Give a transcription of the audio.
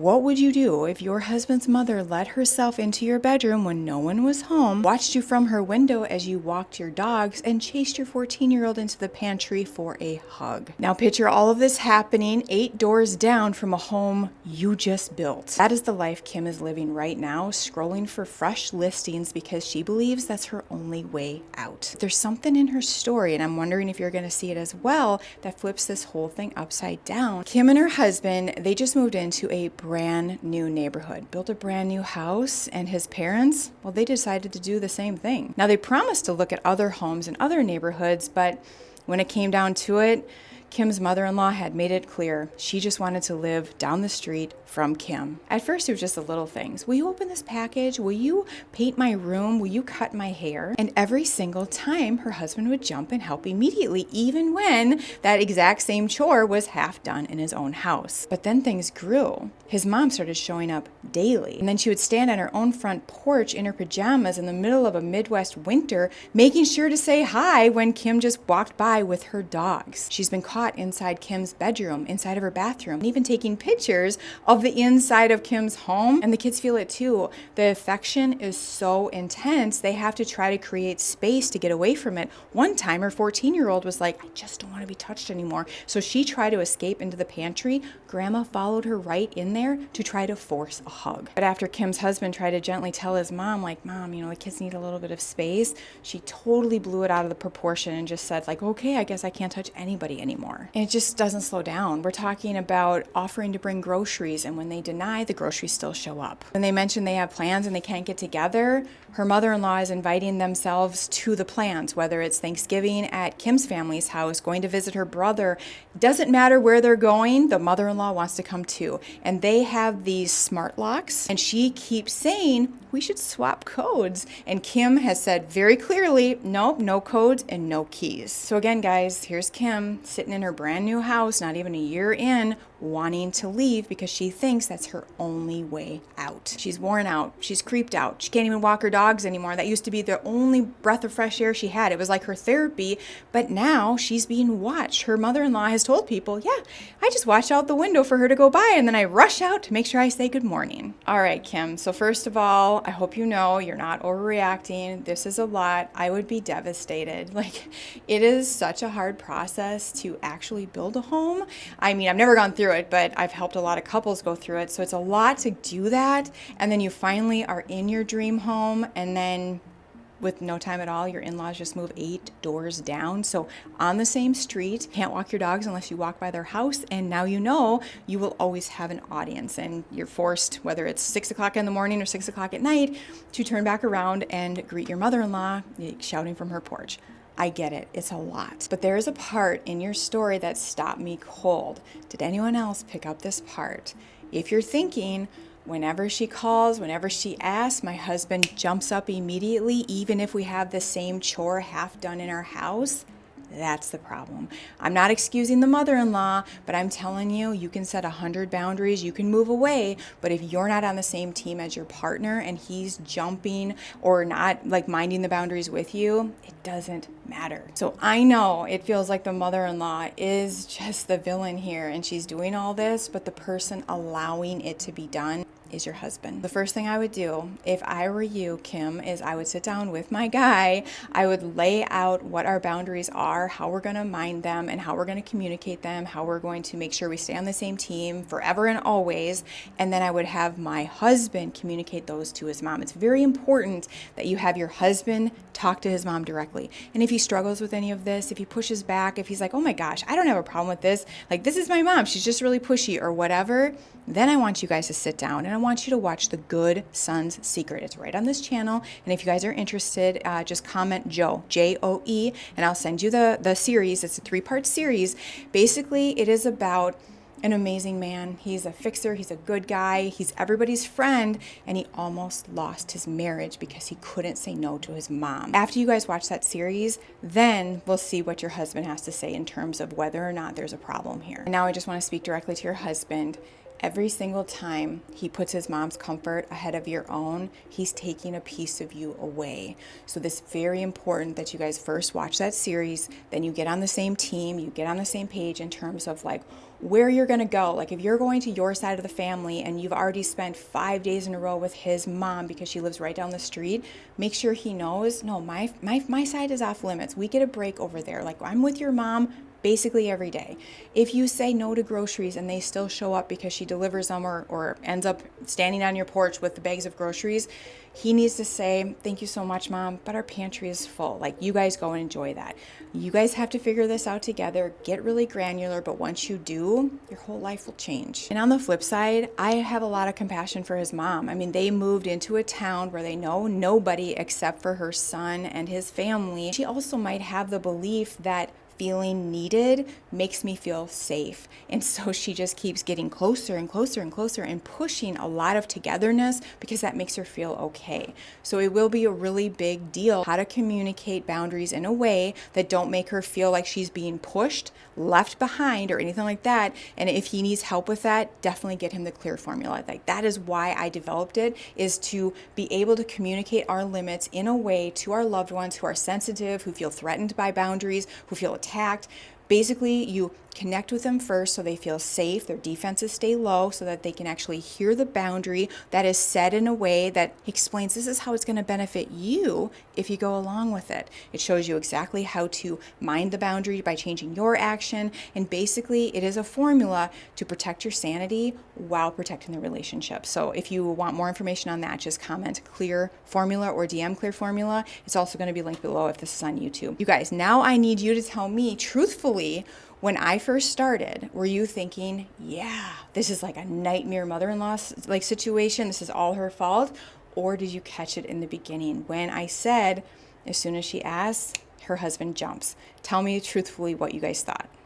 What would you do if your husband's mother let herself into your bedroom when no one was home, watched you from her window as you walked your dogs, and chased your 14-year-old into the pantry for a hug? Now picture all of this happening 8 doors down from a home you just built. That is the life Kim is living right now, scrolling for fresh listings because she believes that's her only way out. There's something in her story, and I'm wondering if you're going to see it as well, that flips this whole thing upside down. Kim and her husband, they just moved into a brand new neighborhood, built a brand new house, and his parents, well, they decided to do the same thing. Now, they promised to look at other homes in other neighborhoods, but when it came down to it, Kim's mother-in-law had made it clear she just wanted to live down the street from Kim. At first, it was just the little things. Will you open this package? Will you paint my room? Will you cut my hair? And every single time, her husband would jump and help immediately, even when that exact same chore was half done in his own house. But then things grew. His mom started showing up daily. And then she would stand on her own front porch in her pajamas in the middle of a Midwest winter, making sure to say hi when Kim just walked by with her dogs. She's been caught inside Kim's bedroom, inside of her bathroom, and even taking pictures of the inside of Kim's home. And the kids feel it too. The affection is so intense, they have to try to create space to get away from it. One time, her 14-year-old was like, I just don't want to be touched anymore. So she tried to escape into the pantry. Grandma followed her right in there to try to force a hug. But after Kim's husband tried to gently tell his mom, like, Mom, the kids need a little bit of space, she totally blew it out of the proportion and just said, like, okay, I guess I can't touch anybody anymore. And it just doesn't slow down. We're talking about offering to bring groceries, and when they deny, the groceries still show up. When they mention they have plans and they can't get together, her mother-in-law is inviting themselves to the plans, whether it's Thanksgiving at Kim's family's house, going to visit her brother. Doesn't matter where they're going, the mother-in-law wants to come too. And they have these smart locks, and she keeps saying, we should swap codes. And Kim has said very clearly, nope, no codes and no keys. So again, guys, here's Kim sitting in her brand new house, not even a year in, wanting to leave because she thinks that's her only way out. She's worn out. She's creeped out. She can't even walk her dogs anymore. That used to be the only breath of fresh air she had. It was like her therapy, but now she's being watched. Her mother-in-law has told people, yeah, I just watch out the window for her to go by, and then I rush out to make sure I say good morning. All right, Kim. So first of all, I hope you know you're not overreacting. This is a lot. I would be devastated. Like, it is such a hard process to actually build a home. I mean, I've never gone through it, but I've helped a lot of couples go through it. So it's a lot to do that. And then you finally are in your dream home, and then with no time at all, your in-laws just move 8 doors down. So on the same street, can't walk your dogs unless you walk by their house. And now you will always have an audience, and you're forced, whether it's 6 o'clock in the morning or 6 o'clock at night, to turn back around and greet your mother-in-law shouting from her porch. I get it. It's a lot. But there is a part in your story that stopped me cold. Did anyone else pick up this part? If you're thinking, whenever she calls, whenever she asks, my husband jumps up immediately, even if we have the same chore half done in our house, that's the problem. I'm not excusing the mother-in-law, but I'm telling you, you can set 100 boundaries, you can move away, but if you're not on the same team as your partner and he's jumping or not like minding the boundaries with you, it doesn't matter. So I know it feels like the mother-in-law is just the villain here and she's doing all this, but the person allowing it to be done is your husband. The first thing I would do if I were you, Kim, is I would sit down with my guy. I would lay out what our boundaries are, how we're going to mind them, and how we're going to communicate them, how we're going to make sure we stay on the same team forever and always. And then I would have my husband communicate those to his mom. It's very important that you have your husband talk to his mom directly. And if he struggles with any of this, if he pushes back, if he's like, oh my gosh, I don't have a problem with this, like this is my mom, she's just really pushy or whatever, then I want you guys to sit down and I want you to watch The Good Son's Secret. It's right on this channel. And if you guys are interested, just comment Joe, J-O-E, and I'll send you the series. It's a 3-part series. Basically, it is about an amazing man. He's a fixer. He's a good guy. He's everybody's friend. And he almost lost his marriage because he couldn't say no to his mom. After you guys watch that series, then we'll see what your husband has to say in terms of whether or not there's a problem here. And now I just want to speak directly to your husband. Every single time he puts his mom's comfort ahead of your own, he's taking a piece of you away. So this is very important that you guys first watch that series, then you get on the same team, you get on the same page in terms of like, where you're going to go. Like if you're going to your side of the family and you've already spent 5 days in a row with his mom because she lives right down the street, make sure he knows, no, my side is off limits. We get a break over there. Like I'm with your mom basically every day. If you say no to groceries and they still show up because she delivers them or ends up standing on your porch with the bags of groceries, he needs to say, thank you so much, Mom, but our pantry is full. Like, you guys go and enjoy that. You guys have to figure this out together, get really granular, but once you do, your whole life will change. And on the flip side, I have a lot of compassion for his mom. I mean, they moved into a town where they know nobody except for her son and his family. She also might have the belief that feeling needed makes me feel safe. And so she just keeps getting closer and closer and closer and pushing a lot of togetherness because that makes her feel okay. So it will be a really big deal how to communicate boundaries in a way that don't make her feel like she's being pushed, left behind, or anything like that. And if he needs help with that, definitely get him the clear formula. Like that is why I developed it, is to be able to communicate our limits in a way to our loved ones who are sensitive, who feel threatened by boundaries, who feel attacked. Basically, you connect with them first so they feel safe, their defenses stay low so that they can actually hear the boundary that is said in a way that explains this is how it's going to benefit you if you go along with it. It shows you exactly how to mind the boundary by changing your action, and basically it is a formula to protect your sanity while protecting the relationship. So if you want more information on that, just comment clear formula or DM clear formula. It's also going to be linked below if this is on YouTube. You guys, now I need you to tell me truthfully, when I first started, were you thinking, yeah, this is like a nightmare mother-in-law like situation, this is all her fault? Or did you catch it in the beginning when I said, as soon as she asks, her husband jumps? Tell me truthfully what you guys thought.